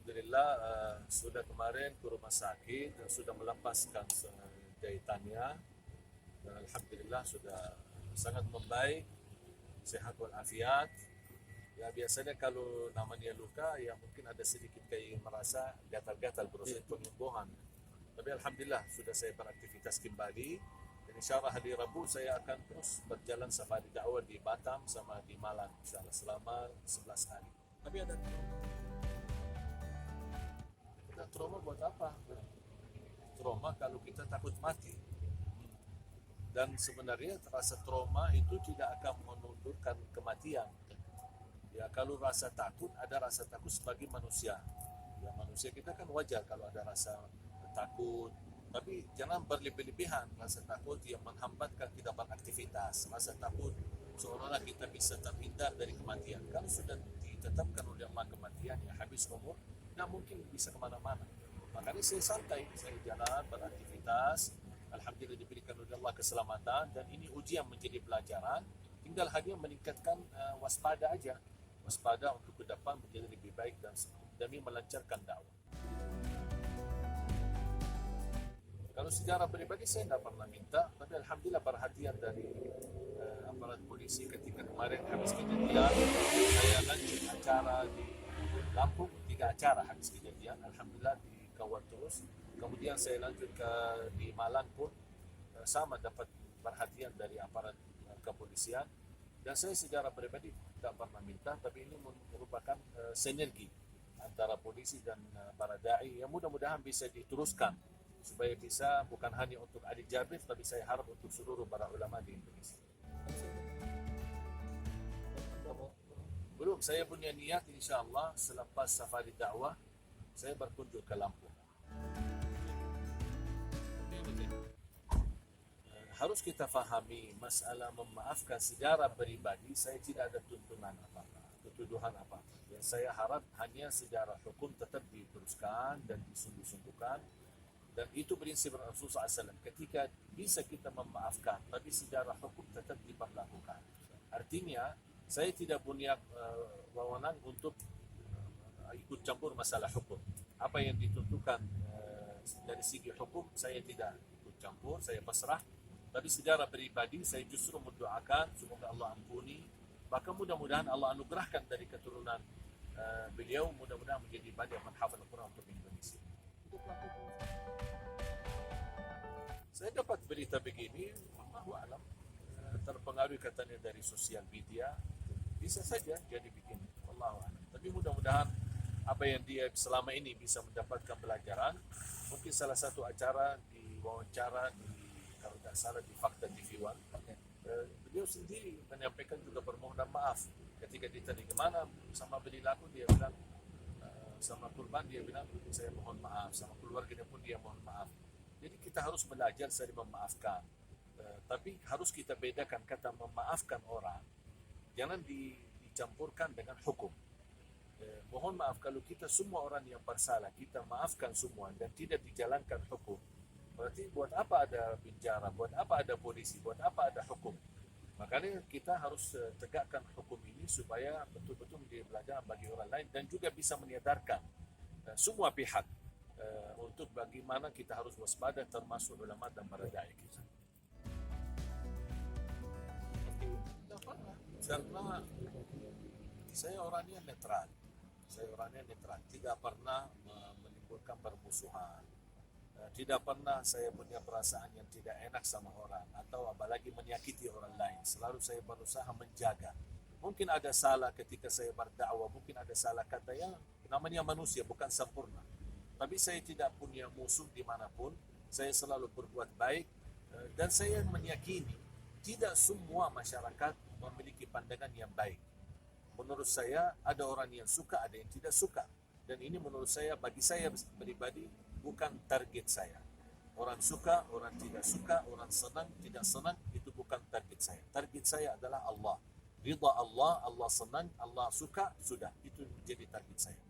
Alhamdulillah sudah kemarin ke rumah sakit dan sudah melepaskan jahitannya dan Alhamdulillah sudah sangat membaik, sehat walafiat. Ya biasanya kalau namanya luka ya mungkin ada sedikit kayak merasa gatal-gatal proses penyembuhan. Tapi Alhamdulillah sudah saya beraktivitas kembali dan insya Allah hari Rabu saya akan terus berjalan safari dakwah di Batam sama di Malang insya Allah selama 11 hari. Tapi ada Trauma buat apa? Trauma kalau kita takut mati. Dan sebenarnya rasa trauma itu tidak akan menundurkan kematian. Ya kalau rasa takut, ada rasa takut sebagai manusia. Ya manusia kita kan wajar kalau ada rasa takut. Tapi jangan berlebih-lebihan rasa takut yang menghambatkan kita beraktivitas. Rasa takut seolah-olah kita bisa terhindar dari kematian. Kalau sudah ditetapkan oleh Allah kematian yang habis umur, tidak mungkin bisa kemana-mana. Makanya saya santai, saya jalan, beraktivitas. Alhamdulillah diberikan oleh Allah keselamatan dan ini ujian menjadi pelajaran. Tinggal hanya meningkatkan waspada aja. Waspada untuk ke depan menjadi lebih baik dan demi melancarkan dakwah. Kalau sejarah pribadi saya tidak pernah minta, tapi Alhamdulillah perhatian dari aparat polisi ketika kemarin habis kejadian, saya lanjut acara di Lampung, 3 acara habis kejadian, Alhamdulillah dikawal terus. Kemudian saya lanjut di Malang pun sama dapat perhatian dari aparat kepolisian. Dan saya secara pribadi tidak pernah minta, tapi ini merupakan sinergi antara polisi dan para da'i yang mudah-mudahan bisa diteruskan supaya bisa bukan hanya untuk Ali Jabir, tapi saya harap untuk seluruh para ulama di Indonesia. Belum, saya punya niat insya Allah selepas safari dakwah saya berkunjung ke Lampung. Harus kita fahami masalah memaafkan secara pribadi, saya tidak ada tuntunan apa-apa, tuduhan apa-apa. Yang saya harap hanya secara hukum tetap diteruskan dan disungguh-sungguhkan. Dan itu prinsip Rasulullah SAW. Ketika bisa kita memaafkan, tapi secara hukum tetap diperlakukan. Artinya, saya tidak punya wewenang untuk ikut campur masalah hukum. Apa yang ditentukan dari segi hukum, saya tidak ikut campur, saya pasrah. Tapi secara pribadi, saya justru mendoakan semoga Allah ampuni. Bahkan mudah-mudahan Allah anugerahkan dari keturunan beliau, mudah-mudahan menjadi banyak menghafal Al-Quran untuk Indonesia. Saya dapat berita begini, Allahu a'lam, terpengaruh katanya dari sosial media, bisa saja jadi begini, Allahu a'lam. Tapi mudah-mudahan apa yang dia selama ini bisa mendapatkan pelajaran, mungkin salah satu acara di wawancara kalau tidak salah di Fakta TV One, beliau sendiri menyampaikan juga permohonan maaf ketika ditanya gimana sama perilaku, dia bilang sama kurban, dia bilang saya mohon maaf, sama keluarganya pun dia mohon maaf. Jadi kita harus belajar saling memaafkan, tapi harus kita bedakan kata memaafkan orang, jangan dicampurkan dengan hukum. Mohon maaf kalau kita semua orang yang bersalah kita maafkan semua dan tidak dijalankan hukum, berarti buat apa ada penjara, buat apa ada polisi, buat apa ada hukum. Makanya kita harus tegakkan hukum ini supaya betul-betul menjadi pelajaran bagi orang lain dan juga bisa menyadarkan semua pihak untuk bagaimana kita harus waspada termasuk ulama dan para dai kita. Karena saya orangnya netral. Tidak pernah menimbulkan permusuhan. Tidak pernah saya punya perasaan yang tidak enak sama orang atau apalagi menyakiti orang lain. Selalu saya berusaha menjaga. Mungkin ada salah ketika saya berdakwah, mungkin ada salah kata, yang namanya manusia bukan sempurna. Tapi saya tidak punya musuh dimanapun. Saya selalu berbuat baik dan saya meyakini tidak semua masyarakat memiliki pandangan yang baik. Menurut saya ada orang yang suka, ada yang tidak suka. Dan ini menurut saya, bagi saya pribadi, bukan target saya. Orang suka, orang tidak suka, orang senang, tidak senang, itu bukan target saya. Target saya adalah Allah. Ridha Allah, Allah senang, Allah suka, sudah. Itu menjadi target saya.